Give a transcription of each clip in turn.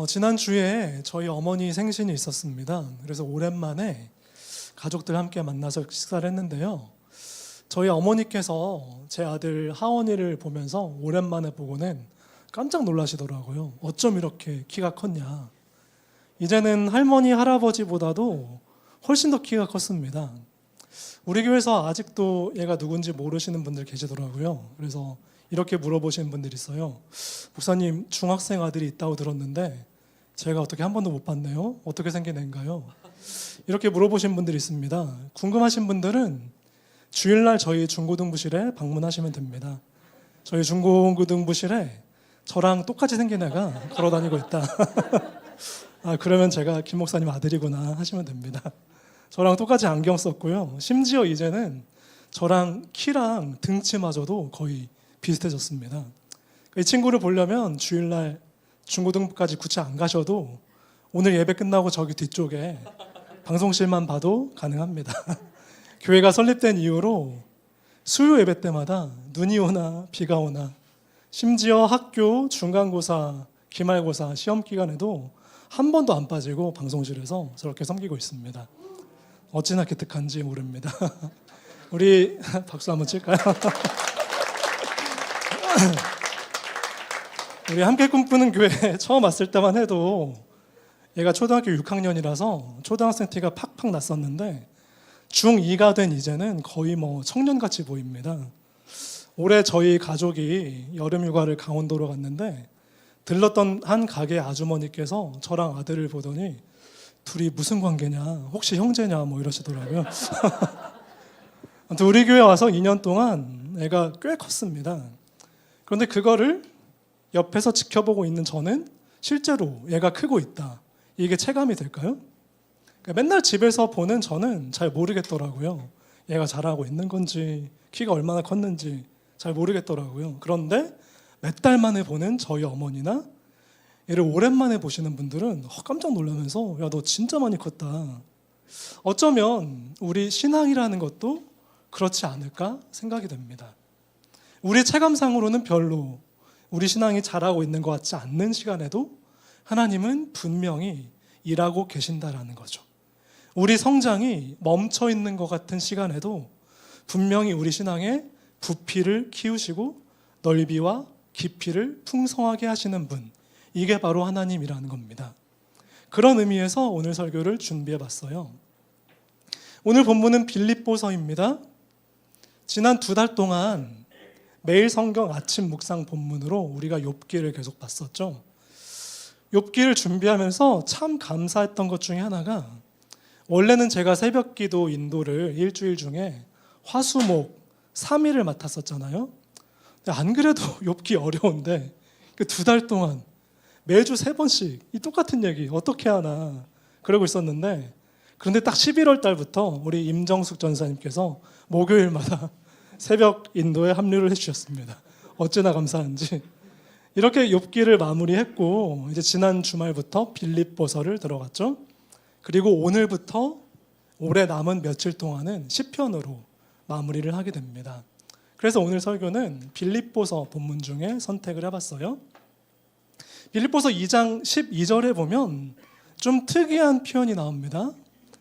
지난주에 저희 어머니 생신이 있었습니다. 그래서 오랜만에 가족들 함께 만나서 식사를 했는데요. 저희 어머니께서 제 아들 하원이를 보면서 오랜만에 보고는 깜짝 놀라시더라고요. 어쩜 이렇게 키가 컸냐. 이제는 할머니, 할아버지보다도 훨씬 더 키가 컸습니다. 우리 교회에서 아직도 얘가 누군지 모르시는 분들 계시더라고요. 그래서 이렇게 물어보시는 분들이 있어요. 목사님, 중학생 아들이 있다고 들었는데 제가 어떻게 한 번도 못 봤네요. 어떻게 생긴 애인가요? 이렇게 물어보신 분들이 있습니다. 궁금하신 분들은 주일날 저희 중고등부실에 방문하시면 됩니다. 저희 중고등부실에 저랑 똑같이 생긴 애가 걸어다니고 있다. 그러면 제가 김 목사님 아들이구나 하시면 됩니다. 저랑 똑같이 안경 썼고요. 심지어 이제는 저랑 키랑 등치마저도 거의 비슷해졌습니다. 이 친구를 보려면 주일날 중고등부까지 굳이 안 가셔도 오늘 예배 끝나고 저기 뒤쪽에 방송실만 봐도 가능합니다. 교회가 설립된 이후로 수요 예배 때마다 눈이 오나 비가 오나 심지어 학교 중간고사, 기말고사 시험 기간에도 한 번도 안 빠지고 방송실에서 저렇게 섬기고 있습니다. 어찌나 기특한지 모릅니다. 우리 박수 한번 칠까요? 우리 함께 꿈꾸는 교회 처음 왔을 때만 해도 얘가 초등학교 6학년이라서 초등학생 티가 팍팍 났었는데 중2가 된 이제는 거의 청년같이 보입니다. 올해 저희 가족이 여름휴가를 강원도로 갔는데 들렀던 한 가게 아주머니께서 저랑 아들을 보더니 둘이 무슨 관계냐, 혹시 형제냐 이러시더라고요. 아무튼 우리 교회 와서 2년 동안 애가 꽤 컸습니다. 그런데 그거를 옆에서 지켜보고 있는 저는 실제로 얘가 크고 있다, 이게 체감이 될까요? 맨날 집에서 보는 저는 잘 모르겠더라고요. 얘가 자라고 있는 건지 키가 얼마나 컸는지 잘 모르겠더라고요. 그런데 몇 달 만에 보는 저희 어머니나 얘를 오랜만에 보시는 분들은 깜짝 놀라면서 야, 너 진짜 많이 컸다. 어쩌면 우리 신앙이라는 것도 그렇지 않을까 생각이 됩니다. 우리 체감상으로는 별로 우리 신앙이 자라고 있는 것 같지 않는 시간에도 하나님은 분명히 일하고 계신다라는 거죠. 우리 성장이 멈춰 있는 것 같은 시간에도 분명히 우리 신앙의 부피를 키우시고 넓이와 깊이를 풍성하게 하시는 분, 이게 바로 하나님이라는 겁니다. 그런 의미에서 오늘 설교를 준비해 봤어요. 오늘 본문은 빌립보서입니다. 지난 2달 동안 매일 성경 아침 묵상 본문으로 우리가 욥기를 계속 봤었죠. 욥기를 준비하면서 참 감사했던 것 중에 하나가, 원래는 제가 새벽기도 인도를 일주일 중에 화수목 3일을 맡았었잖아요. 안 그래도 욥기 어려운데 2달 동안 매주 3번씩 이 똑같은 얘기 어떻게 하나 그러고 있었는데, 그런데 딱 11월 달부터 우리 임정숙 전사님께서 목요일마다 새벽 인도에 합류를 해주셨습니다. 어찌나 감사한지. 이렇게 욥기를 마무리했고, 이제 지난 주말부터 빌립보서를 들어갔죠. 그리고 오늘부터 올해 남은 며칠 동안은 시편으로 마무리를 하게 됩니다. 그래서 오늘 설교는 빌립보서 본문 중에 선택을 해봤어요. 빌립보서 2장 12절에 보면 좀 특이한 표현이 나옵니다.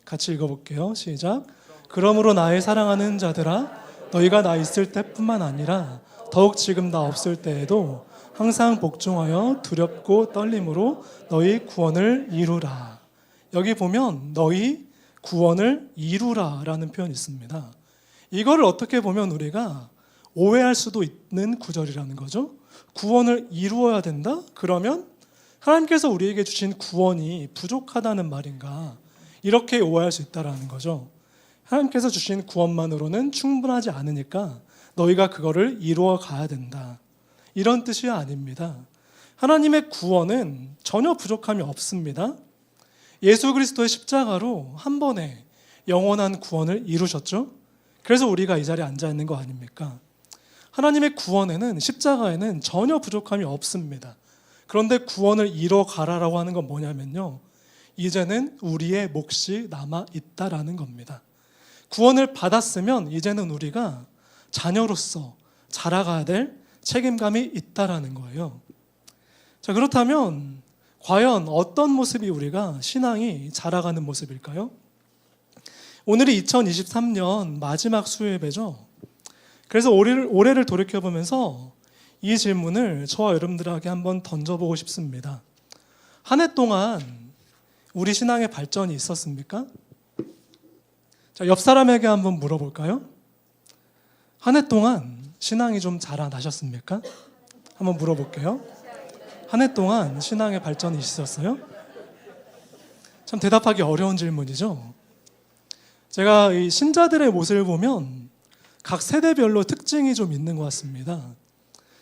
같이 읽어볼게요. 시작. 그러므로 나의 사랑하는 자들아, 너희가 나 있을 때뿐만 아니라 더욱 지금 나 없을 때에도 항상 복종하여 두렵고 떨림으로 너희 구원을 이루라. 여기 보면 너희 구원을 이루라 라는 표현이 있습니다. 이거를 어떻게 보면 우리가 오해할 수도 있는 구절이라는 거죠. 구원을 이루어야 된다? 그러면 하나님께서 우리에게 주신 구원이 부족하다는 말인가? 이렇게 오해할 수 있다는 거죠. 하나님께서 주신 구원만으로는 충분하지 않으니까 너희가 그거를 이루어 가야 된다, 이런 뜻이 아닙니다. 하나님의 구원은 전혀 부족함이 없습니다. 예수 그리스도의 십자가로 한 번에 영원한 구원을 이루셨죠. 그래서 우리가 이 자리에 앉아 있는 거 아닙니까? 하나님의 구원에는, 십자가에는 전혀 부족함이 없습니다. 그런데 구원을 이뤄 가라라고 하는 건 뭐냐면요, 이제는 우리의 몫이 남아 있다라는 겁니다. 구원을 받았으면 이제는 우리가 자녀로서 자라가야 될 책임감이 있다라는 거예요. 자, 그렇다면 과연 어떤 모습이 우리가 신앙이 자라가는 모습일까요? 오늘이 2023년 마지막 수요예배죠. 그래서 올해를 돌이켜보면서 이 질문을 저와 여러분들에게 한번 던져보고 싶습니다. 한 해 동안 우리 신앙의 발전이 있었습니까? 자, 옆 사람에게 한번 물어볼까요? 한 해 동안 신앙이 좀 자라나셨습니까? 한번 물어볼게요. 한 해 동안 신앙의 발전이 있었어요? 참 대답하기 어려운 질문이죠. 제가 이 신자들의 모습을 보면 각 세대별로 특징이 좀 있는 것 같습니다.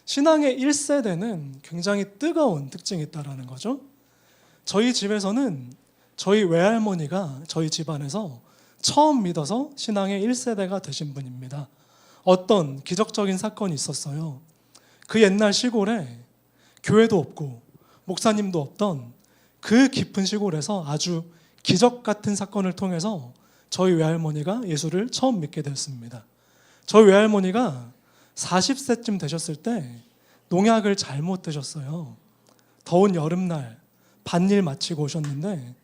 신앙의 1세대는 굉장히 뜨거운 특징이 있다는 거죠. 저희 집에서는 저희 외할머니가 저희 집안에서 처음 믿어서 신앙의 1세대가 되신 분입니다. 어떤 기적적인 사건이 있었어요. 그 옛날 시골에 교회도 없고 목사님도 없던 그 깊은 시골에서 아주 기적 같은 사건을 통해서 저희 외할머니가 예수를 처음 믿게 되었습니다. 저희 외할머니가 40세쯤 되셨을 때 농약을 잘못 드셨어요. 더운 여름날 밭일 마치고 오셨는데,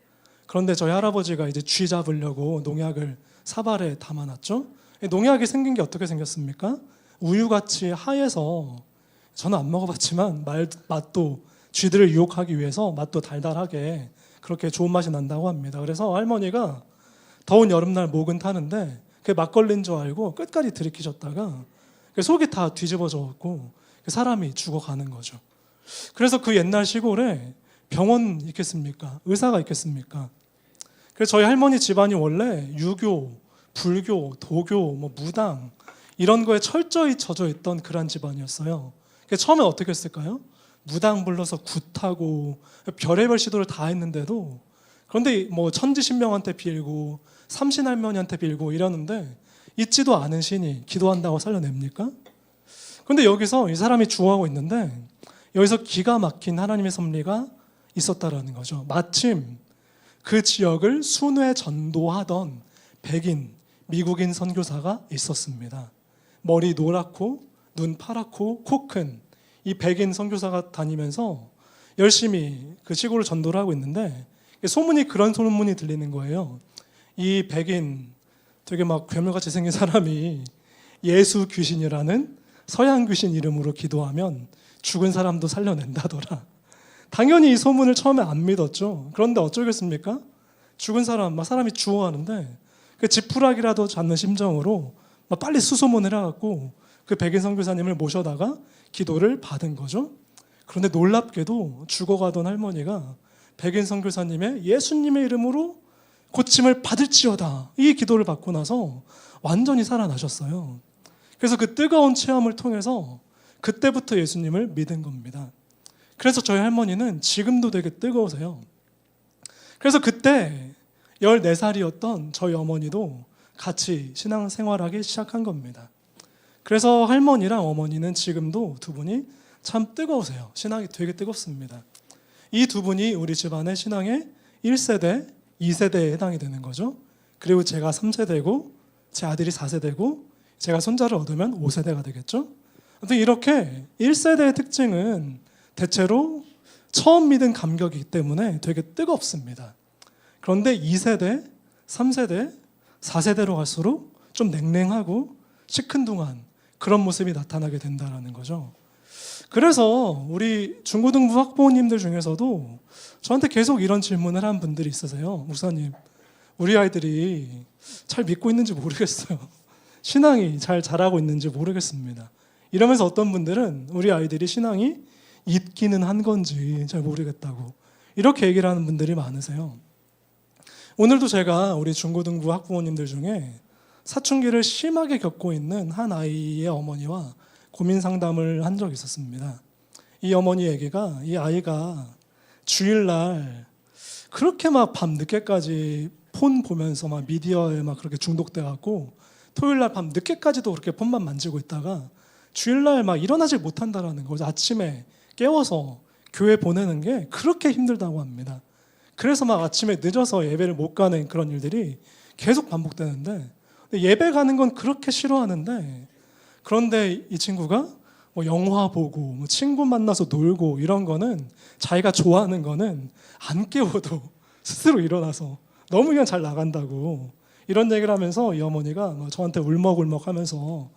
그런데 저희 할아버지가 이제 쥐 잡으려고 농약을 사발에 담아놨죠. 농약이 생긴 게 어떻게 생겼습니까? 우유같이 하얘서, 저는 안 먹어봤지만 맛도 쥐들을 유혹하기 위해서 맛도 달달하게 그렇게 좋은 맛이 난다고 합니다. 그래서 할머니가 더운 여름날 목은 타는데 그게 막걸리인 줄 알고 끝까지 들이키셨다가 속이 다 뒤집어져갖고 사람이 죽어가는 거죠. 그래서 그 옛날 시골에 병원 있겠습니까? 의사가 있겠습니까? 그래서 저희 할머니 집안이 원래 유교, 불교, 도교, 무당 이런 거에 철저히 젖어 있던 그런 집안이었어요. 처음에 어떻게 했을까요? 무당 불러서 굿하고 별의별 시도를 다 했는데도, 그런데 천지신명한테 빌고 삼신할머니한테 빌고 이러는데 있지도 않은 신이 기도한다고 살려냅니까? 그런데 여기서 이 사람이 죽어가고 있는데 여기서 기가 막힌 하나님의 섭리가 있었다라는 거죠. 마침 그 지역을 순회 전도하던 백인 미국인 선교사가 있었습니다. 머리 노랗고 눈 파랗고 코 큰 이 백인 선교사가 다니면서 열심히 그 시골을 전도를 하고 있는데 그런 소문이 들리는 거예요. 이 백인 되게 막 괴물같이 생긴 사람이 예수 귀신이라는 서양 귀신 이름으로 기도하면 죽은 사람도 살려낸다더라. 당연히 이 소문을 처음에 안 믿었죠. 그런데 어쩌겠습니까? 죽은 사람이 죽어가는데 그 지푸라기라도 잡는 심정으로 빨리 수소문을 해갖고 그 백인 선교사님을 모셔다가 기도를 받은 거죠. 그런데 놀랍게도 죽어가던 할머니가 백인 선교사님의 예수님의 이름으로 고침을 받을지어다 이 기도를 받고 나서 완전히 살아나셨어요. 그래서 그 뜨거운 체험을 통해서 그때부터 예수님을 믿은 겁니다. 그래서 저희 할머니는 지금도 되게 뜨거우세요. 그래서 그때 14살이었던 저희 어머니도 같이 신앙생활하기 시작한 겁니다. 그래서 할머니랑 어머니는 지금도 두 분이 참 뜨거우세요. 신앙이 되게 뜨겁습니다. 이 두 분이 우리 집안의 신앙의 1세대, 2세대에 해당이 되는 거죠. 그리고 제가 3세대고 제 아들이 4세대고 제가 손자를 얻으면 5세대가 되겠죠. 아무튼 이렇게 1세대의 특징은 대체로 처음 믿은 감격이기 때문에 되게 뜨겁습니다. 그런데 2세대, 3세대, 4세대로 갈수록 좀 냉랭하고 시큰둥한 그런 모습이 나타나게 된다는 거죠. 그래서 우리 중고등부 학부모님들 중에서도 저한테 계속 이런 질문을 한 분들이 있으세요. 목사님, 우리 아이들이 잘 믿고 있는지 모르겠어요. 신앙이 잘 자라고 있는지 모르겠습니다. 이러면서 어떤 분들은 우리 아이들이 신앙이 있기는 한 건지 잘 모르겠다고 이렇게 얘기를 하는 분들이 많으세요. 오늘도 제가 우리 중고등부 학부모님들 중에 사춘기를 심하게 겪고 있는 한 아이의 어머니와 고민 상담을 한 적이 있었습니다. 이 어머니 얘기가, 이 아이가 주일날 그렇게 막 밤 늦게까지 폰 보면서 막 미디어에 막 그렇게 중독돼 갖고 토요일날 밤 늦게까지도 그렇게 폰만 만지고 있다가 주일날 막 일어나질 못한다라는 거죠. 아침에 깨워서 교회 보내는 게 그렇게 힘들다고 합니다. 그래서 막 아침에 늦어서 예배를 못 가는 그런 일들이 계속 반복되는데, 예배 가는 건 그렇게 싫어하는데, 그런데 이 친구가 뭐 영화 보고 뭐 친구 만나서 놀고 이런 거는 자기가 좋아하는 거는 안 깨워도 스스로 일어나서 너무 그냥 잘 나간다고 이런 얘기를 하면서 이 어머니가 뭐 저한테 울먹울먹 하면서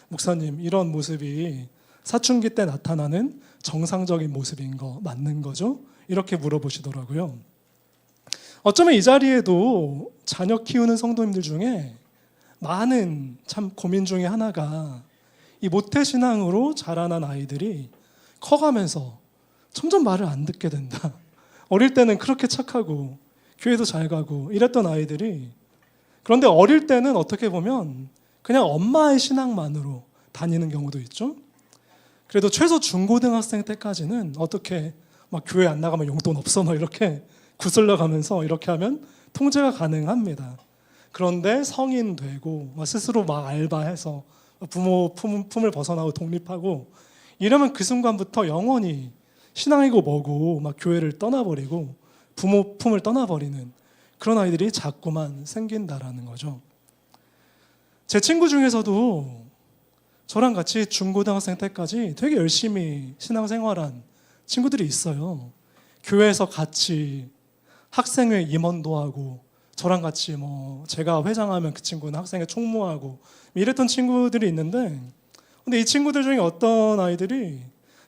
목사님 이런 모습이 사춘기 때 나타나는 정상적인 모습인 거 맞는 거죠? 이렇게 물어보시더라고요. 어쩌면 이 자리에도 자녀 키우는 성도님들 중에 많은 참 고민 중에 하나가 이 모태신앙으로 자라난 아이들이 커가면서 점점 말을 안 듣게 된다. 어릴 때는 그렇게 착하고 교회도 잘 가고 이랬던 아이들이 그런데 어릴 때는 어떻게 보면 그냥 엄마의 신앙만으로 다니는 경우도 있죠. 그래도 최소 중고등학생 때까지는 어떻게 막 교회 안 나가면 용돈 없어 막 이렇게 구슬러 가면서 이렇게 하면 통제가 가능합니다. 그런데 성인 되고 스스로 막 알바해서 부모 품을 벗어나고 독립하고 이러면 그 순간부터 영원히 신앙이고 뭐고 막 교회를 떠나버리고 부모 품을 떠나버리는 그런 아이들이 자꾸만 생긴다라는 거죠. 제 친구 중에서도 저랑 같이 중고등학생 때까지 되게 열심히 신앙생활한 친구들이 있어요. 교회에서 같이 학생회 임원도 하고 저랑 같이 뭐 제가 회장하면 그 친구는 학생회 총무하고 이랬던 친구들이 있는데 근데 이 친구들 중에 어떤 아이들이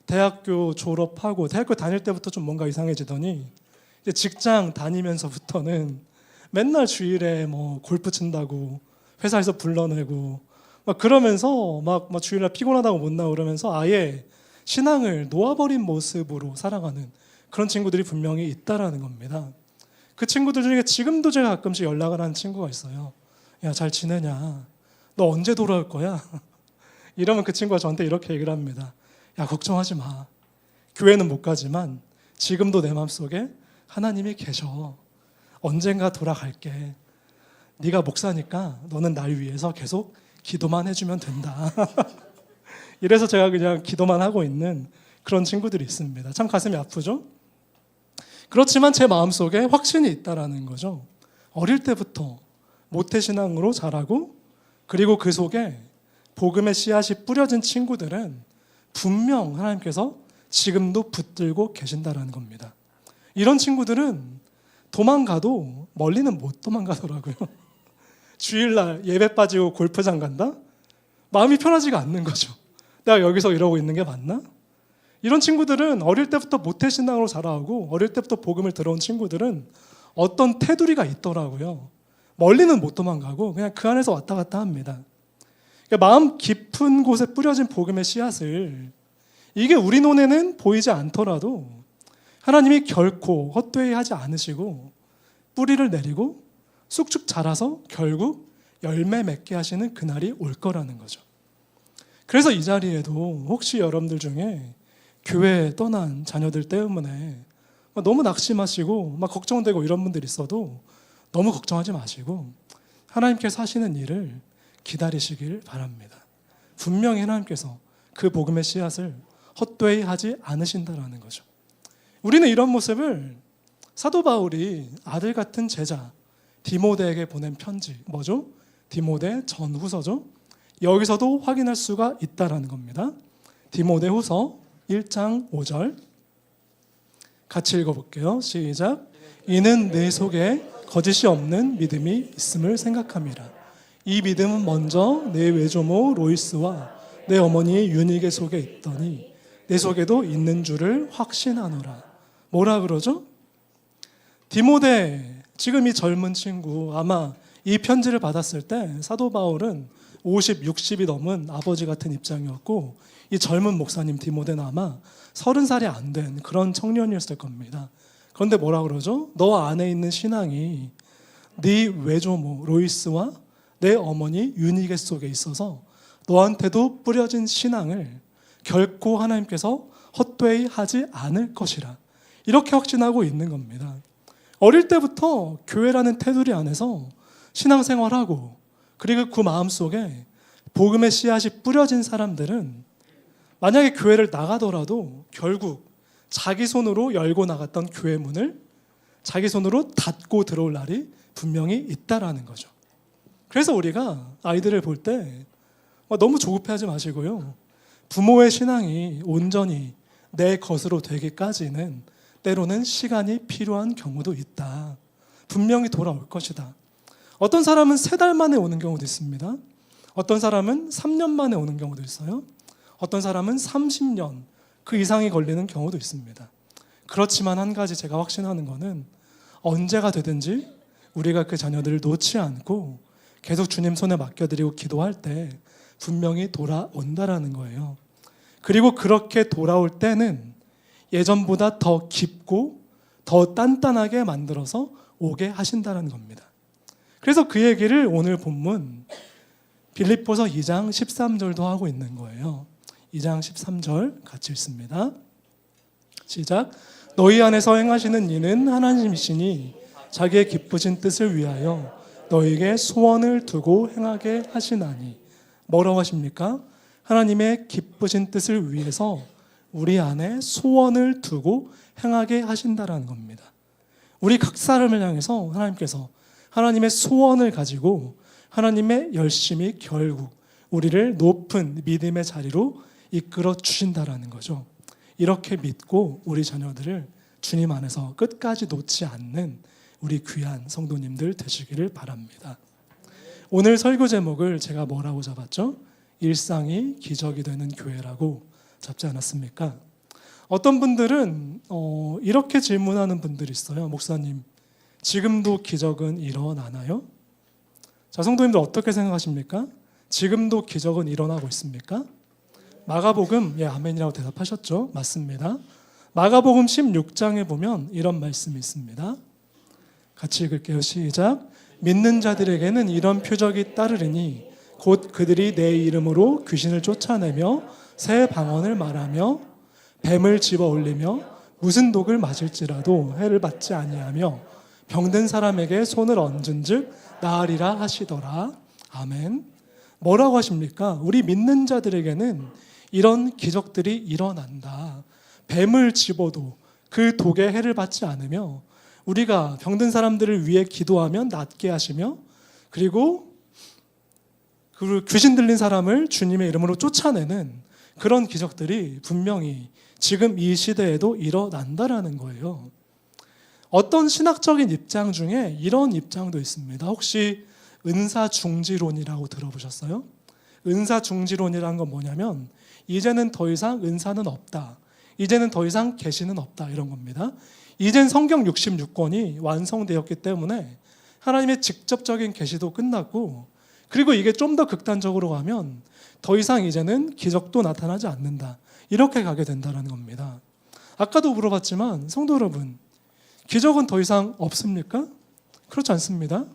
대학교 졸업하고 대학교 다닐 때부터 좀 뭔가 이상해지더니 이제 직장 다니면서부터는 맨날 주일에 뭐 골프 친다고 회사에서 불러내고 막 그러면서 막 주일날 피곤하다고 못 나오고 그러면서 아예 신앙을 놓아버린 모습으로 살아가는 그런 친구들이 분명히 있다라는 겁니다. 그 친구들 중에 지금도 제가 가끔씩 연락을 하는 친구가 있어요. 야, 잘 지내냐? 너 언제 돌아올 거야? 이러면 그 친구가 저한테 이렇게 얘기를 합니다. 야, 걱정하지 마. 교회는 못 가지만 지금도 내 마음속에 하나님이 계셔. 언젠가 돌아갈게. 네가 목사니까 너는 날 위해서 계속 기도만 해주면 된다. 이래서 제가 그냥 기도만 하고 있는 그런 친구들이 있습니다. 참 가슴이 아프죠? 그렇지만 제 마음속에 확신이 있다라는 거죠. 어릴 때부터 모태신앙으로 자라고 그리고 그 속에 복음의 씨앗이 뿌려진 친구들은 분명 하나님께서 지금도 붙들고 계신다라는 겁니다. 이런 친구들은 도망가도 멀리는 못 도망가더라고요. 주일날 예배 빠지고 골프장 간다? 마음이 편하지가 않는 거죠. 내가 여기서 이러고 있는 게 맞나? 이런 친구들은 어릴 때부터 모태신앙으로 자라고 어릴 때부터 복음을 들어온 친구들은 어떤 테두리가 있더라고요. 멀리는 못 도망가고 그냥 그 안에서 왔다 갔다 합니다. 그러니까 마음 깊은 곳에 뿌려진 복음의 씨앗을 이게 우리 눈에는 보이지 않더라도 하나님이 결코 헛되이 하지 않으시고 뿌리를 내리고 쑥쑥 자라서 결국 열매 맺게 하시는 그날이 올 거라는 거죠. 그래서 이 자리에도 혹시 여러분들 중에 교회에 떠난 자녀들 때문에 너무 낙심하시고 막 걱정되고 이런 분들 있어도 너무 걱정하지 마시고 하나님께서 하시는 일을 기다리시길 바랍니다. 분명히 하나님께서 그 복음의 씨앗을 헛되이 하지 않으신다라는 거죠. 우리는 이런 모습을 사도 바울이 아들 같은 제자 디모데에게 보낸 편지 뭐죠? 디모데 전후서죠. 여기서도 확인할 수가 있다라는 겁니다. 디모데후서 1장 5절 같이 읽어볼게요. 시작. 이는 내 속에 거짓이 없는 믿음이 있음을 생각함이라. 이 믿음은 먼저 내 외조모 로이스와 내 어머니 유니게 속에 있더니 내 속에도 있는 줄을 확신하노라. 뭐라 그러죠? 디모데, 지금 이 젊은 친구 아마 이 편지를 받았을 때 사도 바울은 50, 60이 넘은 아버지 같은 입장이었고 이 젊은 목사님 디모데는 아마 30살이 안 된 그런 청년이었을 겁니다. 그런데 뭐라 그러죠? 너 안에 있는 신앙이 네 외조모 로이스와 내 어머니 유니게 속에 있어서 너한테도 뿌려진 신앙을 결코 하나님께서 헛되이 하지 않을 것이라 이렇게 확신하고 있는 겁니다. 어릴 때부터 교회라는 테두리 안에서 신앙생활하고 그리고 그 마음속에 복음의 씨앗이 뿌려진 사람들은 만약에 교회를 나가더라도 결국 자기 손으로 열고 나갔던 교회 문을 자기 손으로 닫고 들어올 날이 분명히 있다라는 거죠. 그래서 우리가 아이들을 볼 때 너무 조급해하지 마시고요. 부모의 신앙이 온전히 내 것으로 되기까지는 때로는 시간이 필요한 경우도 있다. 분명히 돌아올 것이다. 어떤 사람은 3달 만에 오는 경우도 있습니다. 어떤 사람은 3년 만에 오는 경우도 있어요. 어떤 사람은 30년 그 이상이 걸리는 경우도 있습니다. 그렇지만 한 가지 제가 확신하는 것은 언제가 되든지 우리가 그 자녀들을 놓지 않고 계속 주님 손에 맡겨드리고 기도할 때 분명히 돌아온다라는 거예요. 그리고 그렇게 돌아올 때는 예전보다 더 깊고 더 단단하게 만들어서 오게 하신다는 겁니다. 그래서 그 얘기를 오늘 본문 빌립보서 2장 13절도 하고 있는 거예요. 2장 13절 같이 읽습니다. 시작. 너희 안에서 행하시는 이는 하나님이시니 자기의 기쁘신 뜻을 위하여 너희에게 소원을 두고 행하게 하시나니. 뭐라고 하십니까? 하나님의 기쁘신 뜻을 위해서 우리 안에 소원을 두고 행하게 하신다라는 겁니다. 우리 각 사람을 향해서 하나님께서 하나님의 소원을 가지고 하나님의 열심히 결국 우리를 높은 믿음의 자리로 이끌어 주신다라는 거죠. 이렇게 믿고 우리 자녀들을 주님 안에서 끝까지 놓지 않는 우리 귀한 성도님들 되시기를 바랍니다. 오늘 설교 제목을 제가 뭐라고 잡았죠? 일상이 기적이 되는 교회라고 잡지 않았습니까? 어떤 분들은 이렇게 질문하는 분들이 있어요. 목사님, 지금도 기적은 일어나나요? 자, 성도님들 어떻게 생각하십니까? 지금도 기적은 일어나고 있습니까? 마가복음, 아멘이라고 대답하셨죠? 맞습니다. 마가복음 16장에 보면 이런 말씀이 있습니다. 같이 읽을게요. 시작. 믿는 자들에게는 이런 표적이 따르리니 곧 그들이 내 이름으로 귀신을 쫓아내며 새 방언을 말하며 뱀을 집어 올리며 무슨 독을 맞을지라도 해를 받지 아니하며 병든 사람에게 손을 얹은즉 나으리라 하시더라. 아멘. 뭐라고 하십니까? 우리 믿는 자들에게는 이런 기적들이 일어난다. 뱀을 집어도 그 독에 해를 받지 않으며 우리가 병든 사람들을 위해 기도하면 낫게 하시며 그리고 그 귀신 들린 사람을 주님의 이름으로 쫓아내는 그런 기적들이 분명히 지금 이 시대에도 일어난다라는 거예요. 어떤 신학적인 입장 중에 이런 입장도 있습니다. 혹시 은사중지론이라고 들어보셨어요? 은사중지론이라는 건 뭐냐면 이제는 더 이상 은사는 없다. 이제는 더 이상 계시는 없다. 이런 겁니다. 이젠 성경 66권이 완성되었기 때문에 하나님의 직접적인 계시도 끝났고 그리고 이게 좀 더 극단적으로 가면 더 이상 이제는 기적도 나타나지 않는다. 이렇게 가게 된다는 겁니다. 아까도 물어봤지만 성도 여러분, 기적은 더 이상 없습니까? 그렇지 않습니다.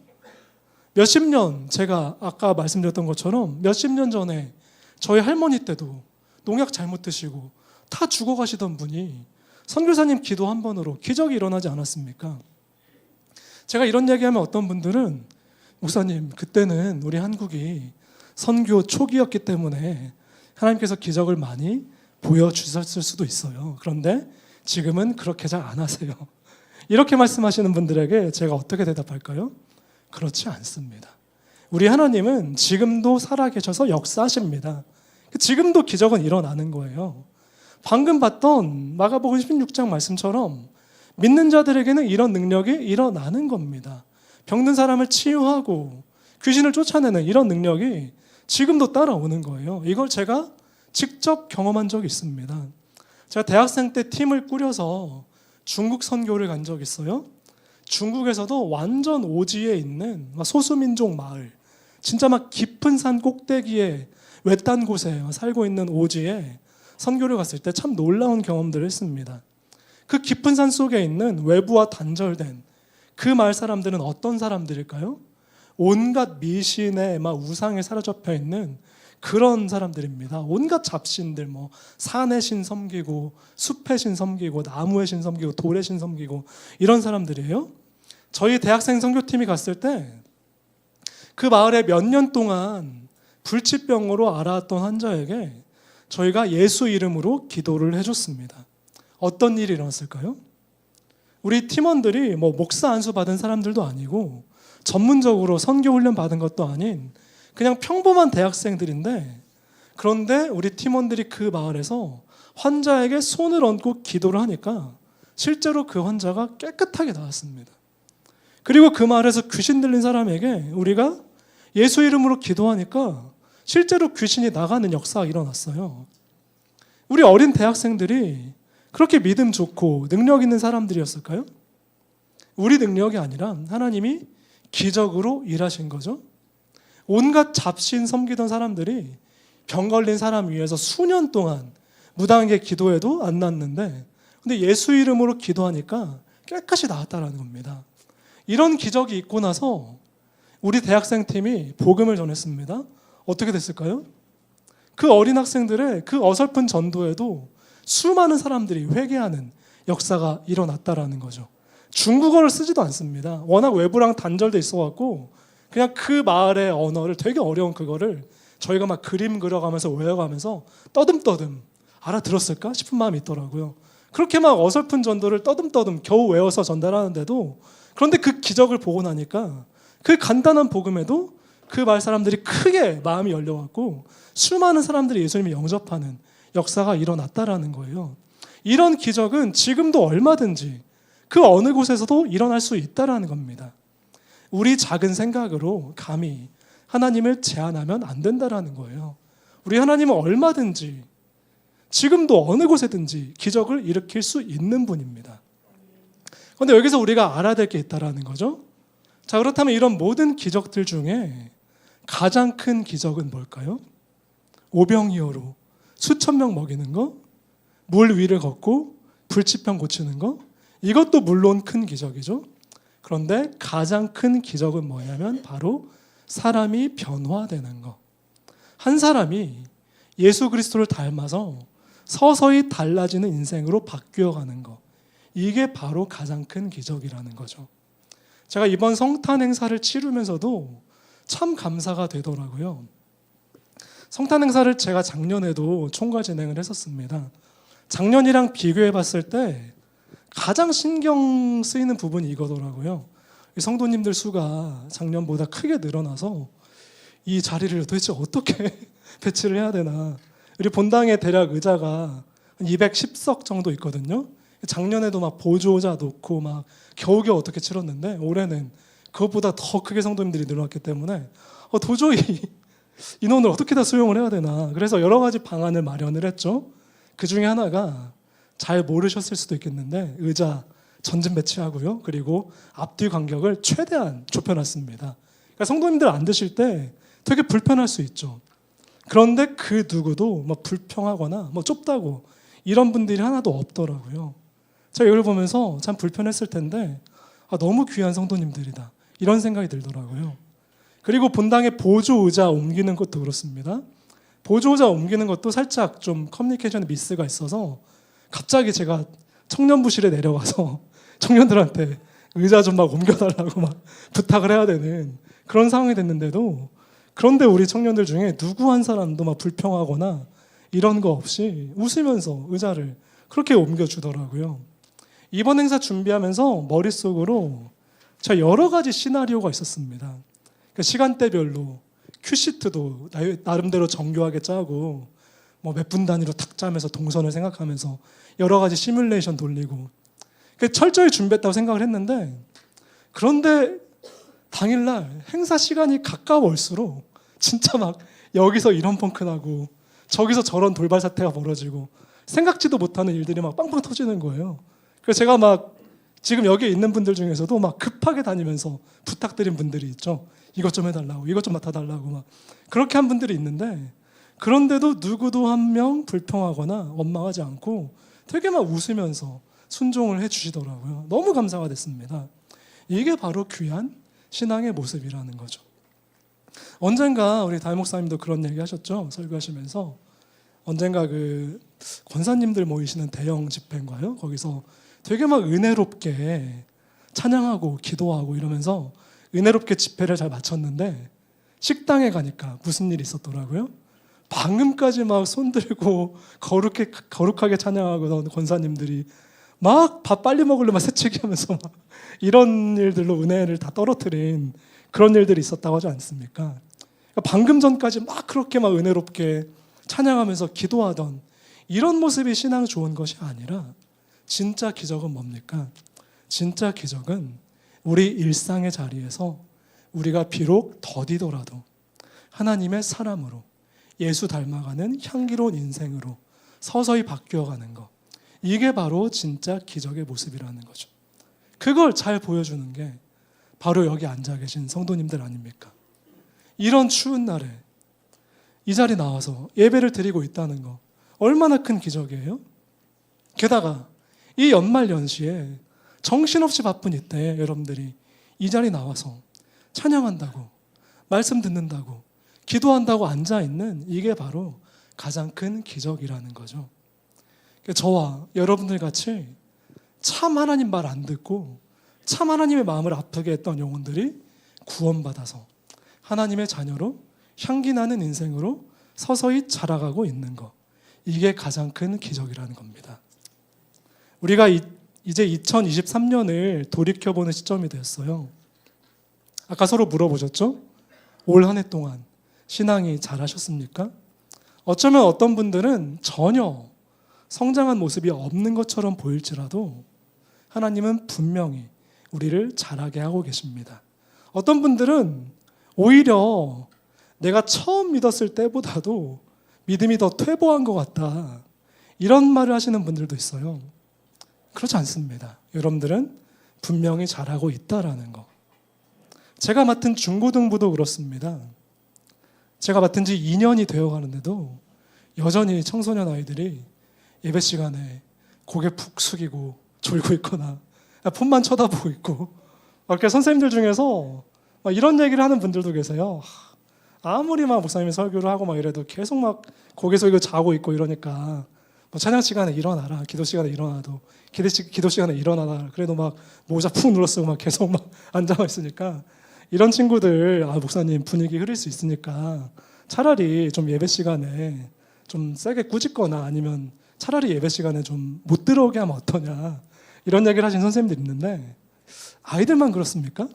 몇십 년, 제가 아까 말씀드렸던 것처럼 몇십 년 전에 저희 할머니 때도 농약 잘못 드시고 다 죽어가시던 분이 선교사님 기도 한 번으로 기적이 일어나지 않았습니까? 제가 이런 얘기하면 어떤 분들은 목사님, 그때는 우리 한국이 선교 초기였기 때문에 하나님께서 기적을 많이 보여주셨을 수도 있어요. 그런데 지금은 그렇게 잘 안 하세요. 이렇게 말씀하시는 분들에게 제가 어떻게 대답할까요? 그렇지 않습니다. 우리 하나님은 지금도 살아계셔서 역사하십니다. 지금도 기적은 일어나는 거예요. 방금 봤던 마가복음 16장 말씀처럼 믿는 자들에게는 이런 능력이 일어나는 겁니다. 병든 사람을 치유하고 귀신을 쫓아내는 이런 능력이 지금도 따라오는 거예요. 이걸 제가 직접 경험한 적이 있습니다. 제가 대학생 때 팀을 꾸려서 중국 선교를 간 적이 있어요. 중국에서도 완전 오지에 있는 소수민족 마을, 진짜 막 깊은 산 꼭대기에 외딴 곳에 살고 있는 오지에 선교를 갔을 때 참 놀라운 경험들을 했습니다. 그 깊은 산 속에 있는 외부와 단절된 그 마을 사람들은 어떤 사람들일까요? 온갖 미신에 막 우상에 사로잡혀 있는 그런 사람들입니다. 온갖 잡신들, 산의 신 섬기고 숲의 신 섬기고 나무의 신 섬기고 돌의 신 섬기고 이런 사람들이에요. 저희 대학생 선교팀이 갔을 때 그 마을에 몇 년 동안 불치병으로 앓아왔던 환자에게 저희가 예수 이름으로 기도를 해줬습니다. 어떤 일이 일어났을까요? 우리 팀원들이 목사 안수 받은 사람들도 아니고 전문적으로 선교 훈련 받은 것도 아닌 그냥 평범한 대학생들인데 그런데 우리 팀원들이 그 마을에서 환자에게 손을 얹고 기도를 하니까 실제로 그 환자가 깨끗하게 나았습니다. 그리고 그 마을에서 귀신 들린 사람에게 우리가 예수 이름으로 기도하니까 실제로 귀신이 나가는 역사가 일어났어요. 우리 어린 대학생들이 그렇게 믿음 좋고 능력 있는 사람들이었을까요? 우리 능력이 아니라 하나님이 기적으로 일하신 거죠. 온갖 잡신 섬기던 사람들이 병 걸린 사람 위해서 수년 동안 무당에게 기도해도 안 낫는데 근데 예수 이름으로 기도하니까 깨끗이 나았다는 겁니다. 이런 기적이 있고 나서 우리 대학생 팀이 복음을 전했습니다. 어떻게 됐을까요? 그 어린 학생들의 그 어설픈 전도에도 수많은 사람들이 회개하는 역사가 일어났다라는 거죠. 중국어를 쓰지도 않습니다. 워낙 외부랑 단절돼 있어갖고 그냥 그 마을의 언어를 되게 어려운 그거를 저희가 막 그림 그려가면서 외워가면서 떠듬떠듬 알아들었을까 싶은 마음이 있더라고요. 그렇게 막 어설픈 전도를 떠듬떠듬 겨우 외워서 전달하는데도 그런데 그 기적을 보고 나니까 그 간단한 복음에도 그 마을 사람들이 크게 마음이 열려갖고 수많은 사람들이 예수님을 영접하는 역사가 일어났다라는 거예요. 이런 기적은 지금도 얼마든지 그 어느 곳에서도 일어날 수 있다라는 겁니다. 우리 작은 생각으로 감히 하나님을 제한하면 안 된다라는 거예요. 우리 하나님은 얼마든지 지금도 어느 곳에든지 기적을 일으킬 수 있는 분입니다. 그런데 여기서 우리가 알아야 될 게 있다라는 거죠. 자, 그렇다면 이런 모든 기적들 중에 가장 큰 기적은 뭘까요? 오병이어로 수천 명 먹이는 거, 물 위를 걷고 불치병 고치는 거, 이것도 물론 큰 기적이죠. 그런데 가장 큰 기적은 뭐냐면 바로 사람이 변화되는 거. 한 사람이 예수 그리스도를 닮아서 서서히 달라지는 인생으로 바뀌어가는 거. 이게 바로 가장 큰 기적이라는 거죠. 제가 이번 성탄 행사를 치르면서도 참 감사가 되더라고요. 성탄 행사를 제가 작년에도 총괄 진행을 했었습니다. 작년이랑 비교해 봤을 때 가장 신경 쓰이는 부분이 이거더라고요. 성도님들 수가 작년보다 크게 늘어나서 이 자리를 도대체 어떻게 배치를 해야 되나. 우리 본당에 대략 의자가 210석 정도 있거든요. 작년에도 막 보조자 놓고 막 겨우겨우 어떻게 치렀는데 올해는 그것보다 더 크게 성도님들이 늘어났기 때문에 도저히 인원을 어떻게 다 수용을 해야 되나. 그래서 여러 가지 방안을 마련을 했죠. 그 중에 하나가 잘 모르셨을 수도 있겠는데 의자 전진 배치하고요. 그리고 앞뒤 간격을 최대한 좁혀놨습니다. 그러니까 성도님들 앉으실 때 되게 불편할 수 있죠. 그런데 그 누구도 뭐 불평하거나 뭐 좁다고 이런 분들이 하나도 없더라고요. 제가 이걸 보면서 참 불편했을 텐데 너무 귀한 성도님들이다. 이런 생각이 들더라고요. 그리고 본당에 보조 의자 옮기는 것도 그렇습니다. 보조 의자 옮기는 것도 살짝 좀 커뮤니케이션에 미스가 있어서 갑자기 제가 청년부실에 내려가서 청년들한테 의자 좀 막 옮겨달라고 막 부탁을 해야 되는 그런 상황이 됐는데도 그런데 우리 청년들 중에 누구 한 사람도 막 불평하거나 이런 거 없이 웃으면서 의자를 그렇게 옮겨주더라고요. 이번 행사 준비하면서 머릿속으로 제가 여러 가지 시나리오가 있었습니다. 그러니까 시간대별로 큐시트도 나름대로 정교하게 짜고 뭐 몇 분 단위로 탁 짜면서 동선을 생각하면서 여러 가지 시뮬레이션 돌리고 철저히 준비했다고 생각을 했는데 그런데 당일날 행사 시간이 가까워올수록 진짜 막 여기서 이런 펑크 나고 저기서 저런 돌발 사태가 벌어지고 생각지도 못하는 일들이 막 빵빵 터지는 거예요. 그래서 제가 막 지금 여기에 있는 분들 중에서도 막 급하게 다니면서 부탁드린 분들이 있죠. 이것 좀 해달라고, 이것 좀 맡아달라고 막 그렇게 한 분들이 있는데 그런데도 누구도 한 명 불평하거나 원망하지 않고 되게 막 웃으면서 순종을 해주시더라고요. 너무 감사가 됐습니다. 이게 바로 귀한 신앙의 모습이라는 거죠. 언젠가 우리 담임 목사님도 그런 얘기 하셨죠. 설교하시면서 언젠가 그 권사님들 모이시는 대형 집회인가요? 거기서 되게 막 은혜롭게 찬양하고 기도하고 이러면서 은혜롭게 집회를 잘 마쳤는데 식당에 가니까 무슨 일이 있었더라고요. 방금까지 막 손들고 거룩하게 찬양하고 권사님들이 막 밥 빨리 먹으려면 새치기하면서 막 이런 일들로 은혜를 다 떨어뜨린 그런 일들이 있었다고 하지 않습니까? 그러니까 방금 전까지 막 그렇게 막 은혜롭게 찬양하면서 기도하던 이런 모습이 신앙 좋은 것이 아니라 진짜 기적은 뭡니까? 진짜 기적은 우리 일상의 자리에서 우리가 비록 더디더라도 하나님의 사람으로 예수 닮아가는 향기로운 인생으로 서서히 바뀌어가는 것. 이게 바로 진짜 기적의 모습이라는 거죠. 그걸 잘 보여주는 게 바로 여기 앉아 계신 성도님들 아닙니까? 이런 추운 날에 이 자리에 나와서 예배를 드리고 있다는 거 얼마나 큰 기적이에요? 게다가 이 연말 연시에 정신없이 바쁜 이때 여러분들이 이 자리에 나와서 찬양한다고, 말씀 듣는다고, 기도한다고 앉아있는 이게 바로 가장 큰 기적이라는 거죠. 저와 여러분들 같이 참 하나님 말 안 듣고 참 하나님의 마음을 아프게 했던 영혼들이 구원받아서 하나님의 자녀로 향기 나는 인생으로 서서히 자라가고 있는 것. 이게 가장 큰 기적이라는 겁니다. 우리가 이제 2023년을 돌이켜보는 시점이 되었어요. 아까 서로 물어보셨죠? 올 한 해 동안 신앙이 잘하셨습니까? 어쩌면 어떤 분들은 전혀 성장한 모습이 없는 것처럼 보일지라도 하나님은 분명히 우리를 자라게 하고 계십니다. 어떤 분들은 오히려 내가 처음 믿었을 때보다도 믿음이 더 퇴보한 것 같다. 이런 말을 하시는 분들도 있어요. 그렇지 않습니다. 여러분들은 분명히 잘하고 있다라는 거. 제가 맡은 중고등부도 그렇습니다. 제가 맡은 지 2년이 되어가는데도 여전히 청소년 아이들이 예배 시간에 고개 푹 숙이고 졸고 있거나 폰만 쳐다보고 있고 이렇게 선생님들 중에서 막 이런 얘기를 하는 분들도 계세요. 아무리 막 목사님이 설교를 하고 막 이래도 계속 막 고개 숙이고 자고 있고 이러니까 뭐 찬양 시간에 일어나라, 기도 시간에 일어나도 기도 시간에 일어나라. 그래도 막 모자 푹 눌러쓰고 막 계속 막 앉아 있으니까 이런 친구들 목사님 분위기 흐릴 수 있으니까 차라리 좀 예배 시간에 좀 세게 꾸짖거나 아니면 차라리 예배 시간에 좀 못 들어오게 하면 어떠냐 이런 얘기를 하신 선생님들이 있는데 아이들만 그렇습니까?